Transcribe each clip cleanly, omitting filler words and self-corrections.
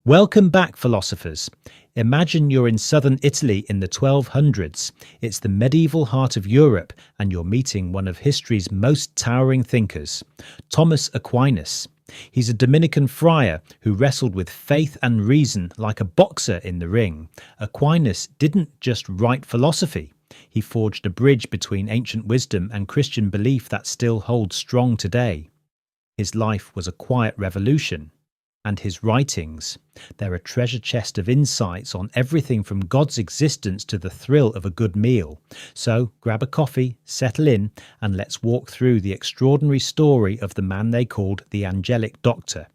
Welcome back, philosophers. Imagine you're in southern Italy in the 1200s. It's the medieval heart of Europe, and you're meeting one of history's most towering thinkers, Thomas Aquinas. He's a Dominican friar who wrestled with faith and reason like a boxer in the ring. Aquinas didn't just write philosophy. He forged a bridge between ancient wisdom and Christian belief that still holds strong today. His life was a quiet revolution. And his writings, they're a treasure chest of insights on everything from God's existence to the thrill of a good meal. So grab a coffee, settle in, and let's walk through the extraordinary story of the man they called the Angelic Doctor.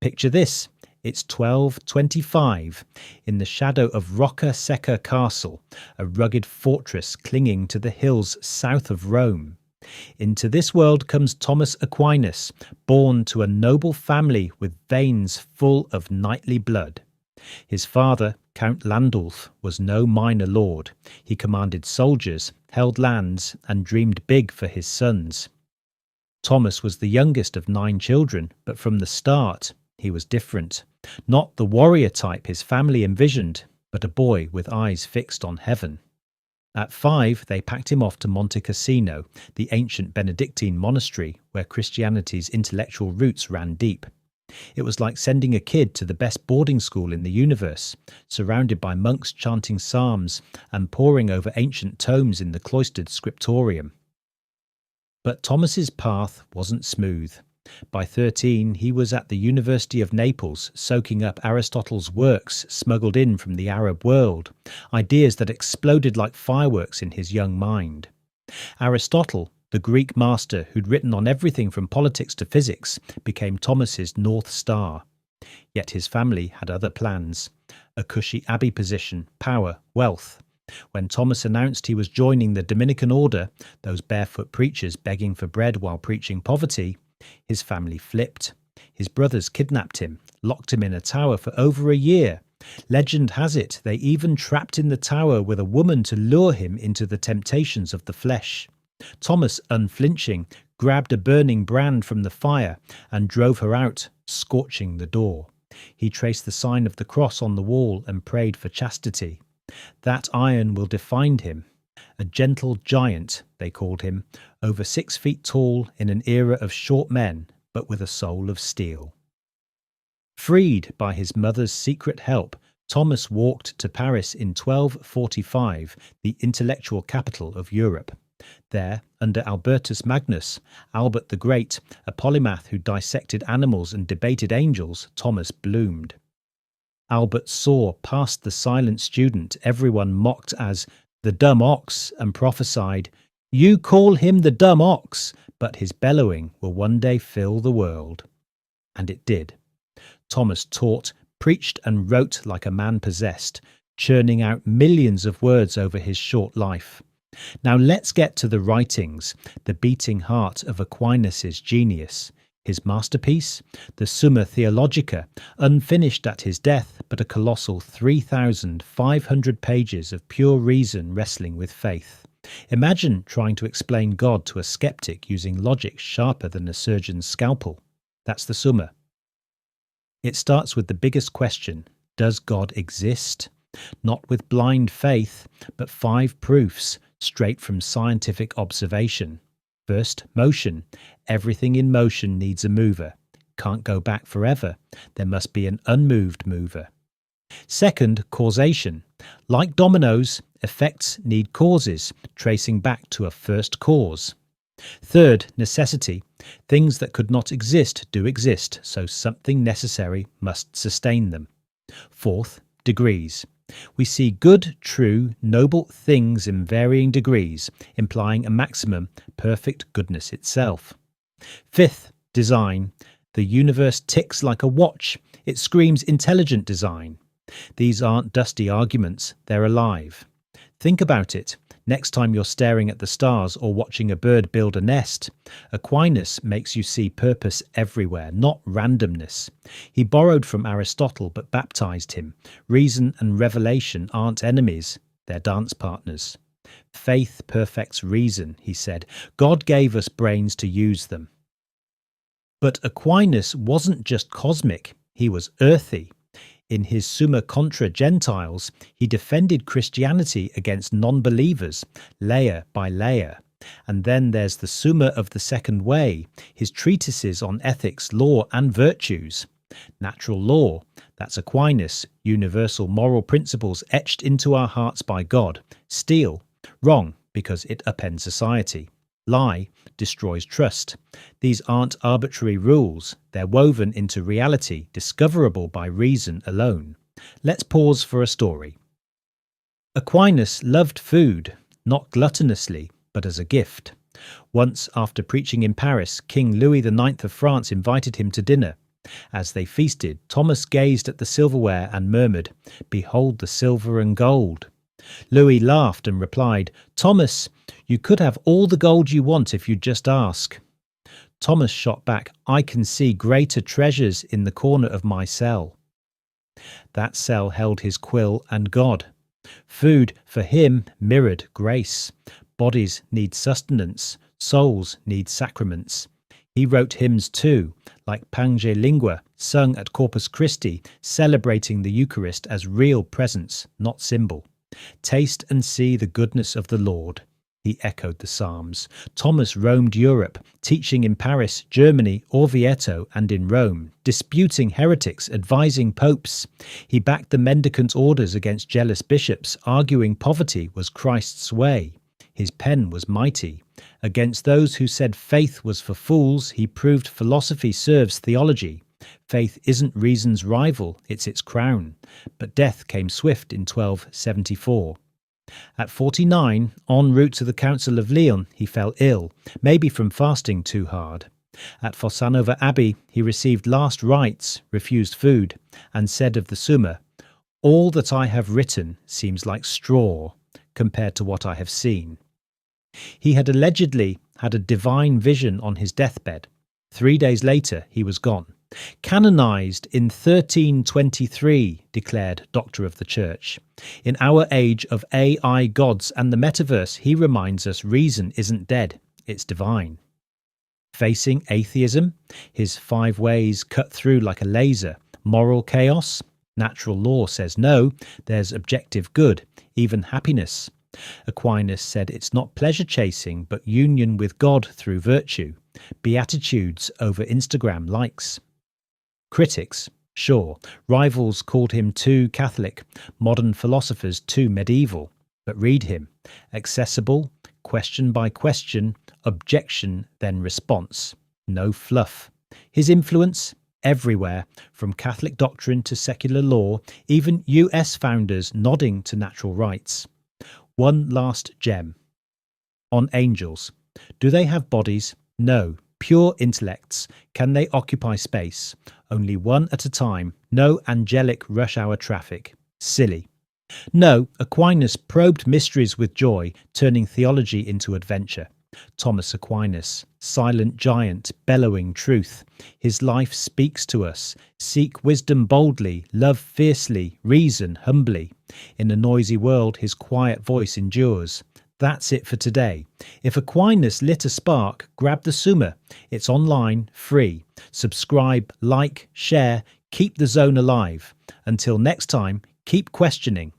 Picture this. It's 1225, in the shadow of Rocca Secca Castle, a rugged fortress clinging to the hills south of Rome. Into this world comes Thomas Aquinas, born to a noble family with veins full of knightly blood. His father, Count Landulf, was no minor lord. He commanded soldiers, held lands, and dreamed big for his sons. Thomas was the youngest of 9 children, but from the start, he was different. Not the warrior type his family envisioned, but a boy with eyes fixed on heaven. At 5, they packed him off to Monte Cassino, the ancient Benedictine monastery where Christianity's intellectual roots ran deep. It was like sending a kid to the best boarding school in the universe, surrounded by monks chanting psalms and poring over ancient tomes in the cloistered scriptorium. But Thomas's path wasn't smooth. By 13, he was at the University of Naples, soaking up Aristotle's works smuggled in from the Arab world, ideas that exploded like fireworks in his young mind. Aristotle, the Greek master who'd written on everything from politics to physics, became Thomas's North Star. Yet his family had other plans: a cushy abbey position, power, wealth. When Thomas announced he was joining the Dominican order, those barefoot preachers begging for bread while preaching poverty, his family flipped. His brothers kidnapped him, locked him in a tower for over a year. Legend has it they even trapped in the tower with a woman to lure him into the temptations of the flesh. Thomas, unflinching, grabbed a burning brand from the fire and drove her out, scorching the door. He traced the sign of the cross on the wall and prayed for chastity. That iron will define him. A gentle giant, they called him, over 6 feet tall in an era of short men, but with a soul of steel. Freed by his mother's secret help, Thomas walked to Paris in 1245, the intellectual capital of Europe. There, under Albertus Magnus, Albert the Great, a polymath who dissected animals and debated angels, Thomas bloomed. Albert saw past the silent student everyone mocked as the dumb ox, and prophesied, "You call him the dumb ox, but his bellowing will one day fill the world." And it did. Thomas taught, preached and wrote like a man possessed, churning out millions of words over his short life. Now let's get to the writings, the beating heart of Aquinas' genius. His masterpiece, the Summa Theologica, unfinished at his death, but a colossal 3,500 pages of pure reason wrestling with faith. Imagine trying to explain God to a skeptic using logic sharper than a surgeon's scalpel. That's the Summa. It starts with the biggest question: does God exist? Not with blind faith, but 5 proofs, straight from scientific observation. First, motion. Everything in motion needs a mover. Can't go back forever. There must be an unmoved mover. Second, causation. Like dominoes, effects need causes, tracing back to a first cause. Third, necessity. Things that could not exist do exist, so something necessary must sustain them. Fourth, degrees. We see good, true, noble things in varying degrees, implying a maximum, perfect goodness itself. Fifth, design. The universe ticks like a watch. It screams intelligent design. These aren't dusty arguments, they're alive. Think about it. Next time you're staring at the stars or watching a bird build a nest, Aquinas makes you see purpose everywhere, not randomness. He borrowed from Aristotle but baptized him. Reason and revelation aren't enemies, they're dance partners. Faith perfects reason, he said. God gave us brains to use them. But Aquinas wasn't just cosmic, he was earthy. In his Summa contra Gentiles, he defended Christianity against non-believers, layer by layer. And then there's the Summa of the Second Way, his treatises on ethics, law and virtues. Natural law, that's Aquinas, universal moral principles etched into our hearts by God. Steal, wrong, because it upends society. Lie, destroys trust. These aren't arbitrary rules, they're woven into reality, discoverable by reason alone. Let's pause for a story. Aquinas loved food, not gluttonously, but as a gift. Once, after preaching in Paris, King Louis IX of France invited him to dinner. As they feasted, Thomas gazed at the silverware and murmured, "Behold the silver and gold." Louis laughed and replied, "Thomas, you could have all the gold you want if you'd just ask." Thomas shot back, "I can see greater treasures in the corner of my cell." That cell held his quill and God. Food, for him, mirrored grace. Bodies need sustenance, souls need sacraments. He wrote hymns too, like Pange Lingua, sung at Corpus Christi, celebrating the Eucharist as real presence, not symbol. "Taste and see the goodness of the Lord," he echoed the Psalms. Thomas roamed Europe, teaching in Paris, Germany, Orvieto and in Rome, disputing heretics, advising popes. He backed the mendicant orders against jealous bishops, arguing poverty was Christ's way. His pen was mighty. Against those who said faith was for fools, he proved philosophy serves theology. Faith isn't reason's rival, it's its crown. But death came swift in 1274. At 49, en route to the Council of Lyon, he fell ill, maybe from fasting too hard. At Fossanova Abbey, he received last rites, refused food, and said of the Summa, "All that I have written seems like straw compared to what I have seen." He had allegedly had a divine vision on his deathbed. 3 days later, he was gone. Canonized in 1323, declared Doctor of the Church. In our age of AI gods and the metaverse, he reminds us reason isn't dead, it's divine. Facing atheism, his 5 ways cut through like a laser. Moral chaos, natural law says no, there's objective good, even happiness. Aquinas said it's not pleasure chasing, but union with God through virtue. Beatitudes over Instagram likes. Critics, sure, rivals called him too Catholic, modern philosophers too medieval. But read him. Accessible, question by question, objection, then response. No fluff. His influence? Everywhere, from Catholic doctrine to secular law, even US founders nodding to natural rights. One last gem. On angels. Do they have bodies? No. Pure intellects. Can they occupy space? Only one at a time. No angelic rush hour traffic. Silly. No, Aquinas probed mysteries with joy, turning theology into adventure. Thomas Aquinas, silent giant, bellowing truth. His life speaks to us. Seek wisdom boldly, love fiercely, reason humbly. In a noisy world, his quiet voice endures. That's it for today. If Aquinas lit a spark, grab the Summa. It's online, free. Subscribe, like, share, keep the zone alive. Until next time, keep questioning.